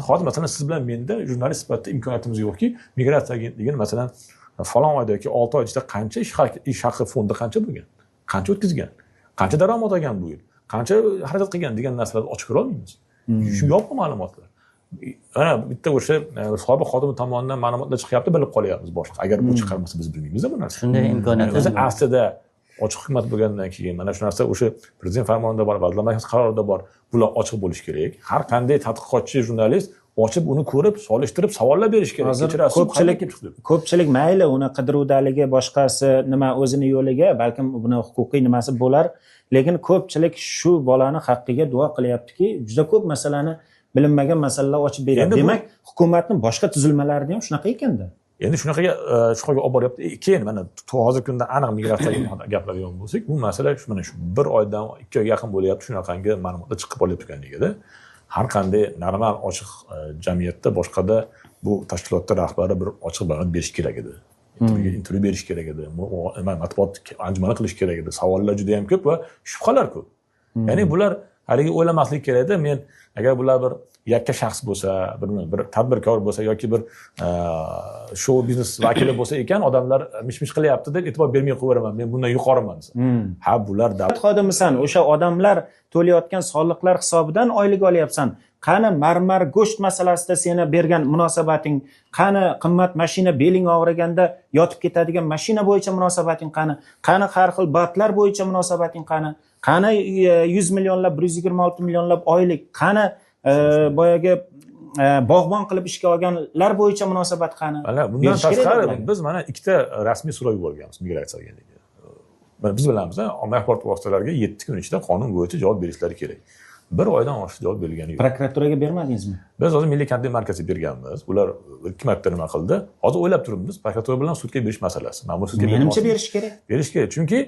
Hozir masalan siz bilan menda jurnalist sifatida imkoniyatimiz yo'qki, migratsiya agentligini masalan falon oyda yoki 6 oy ichida qancha ish haqi fondi qancha bo'lgan, qancha o'tkazgan, qancha daromad olgan bu yil, qancha xarajat qilgan degan narsalarni ochib ko'ra olmaymiz. Shu yopiq ma'lumotlar. Ana bitta o'sha sobiq xodim tomonidan ma'lumotlar chiqyapti, bilib qolyapmiz boshqa. Agar bu chiqarmasa biz bilmaymiz bu narsani. Shunday imkoniyat. O'zi aslida ochiq hukumat bo'lgandan keyin mana shu narsa o'sha prezident farmonida bor, vazirlar mahkamasi qarorida bor. Bular ochiq bo'lishi kerak. Har qanday tadqiqotchi jurnalist ochib uni ko'rib, solishtirib savollar berish kerak. Ko'pchilik mayli uni qidiruvdaligi, boshqasi nima o'zini yo'liga, balkim buni huquqiy nimasi bo'lar, lekin ko'pchilik shu bolani haqqiga duo qilyaptiki, juda ko'p masalani bilinmagan masalalar ochib beryapti. Demak, hukumatning boshqa tuzilmalarida ham shunaqa ekanda. Endi shunaqaga olib boryapti. Keyin mana hozirgi kunda aniq migratsiyaga gapiradigan bo'lsak, bu masala mana shu 1 oydan 2 oyga yaqin bo'lyapti, shunaqangi ma'lumotlar chiqib olayotganligida har qanday normal ochiq jamiyatda boshqada bu tashkilotlar rahbari bir ochiq bayonot berish kerak edi. Intervyu berish kerak edi. Matbuot anjumani qilish kerak edi. Savollar juda ham ko'p va shubhalar ko'p. Ya'ni bular haligi o'ylamaslik kerak edi. Men agar bular bir yakka shaxs bo'lsa, bir tadbirkor bo'lsa yoki bir show biznes vakili bo'lsa ekan, odamlar mish-mish qilyapti deb e'tibor bermay qo'yveraman. Men bundan yuqoriman desa. Ha, bular davlat xodimisan, o'sha odamlar to'layotgan soliqlar hisobidan oylik olyapsan. Qani marmar go'sht masalasida seni bergan munosabating, qani qimmat mashina beling og'riganda yotib ketadigan mashina bo'yicha munosabating qani, qani har xil batlar bo'yicha munosabating qani 100 millionlab, 126 millionlab oylik, qani boyagi bog'bon qilib ishga olganlar bo'yicha munosabat qani? Mana bundan tashqari biz mana ikkita rasmiy so'rov yuborganmiz migratsiya agentligiga. Biz bilamiz, ommaviy axborot vositalariga 7 kun ichida qonun bo'yicha javob berishlari kerak. 1 oydan oshiq javob berilgani yo'q. Prokuraturaga bermadingizmi? Biz hozir Milliy kontent markaziga berganmiz. Ular 2 marta nima qildi? Hozir o'ylab turibmiz, prokuratura bilan sudga berish masalasi. Ma'mur sudga menimcha berish kerak. Berish kerak, chunki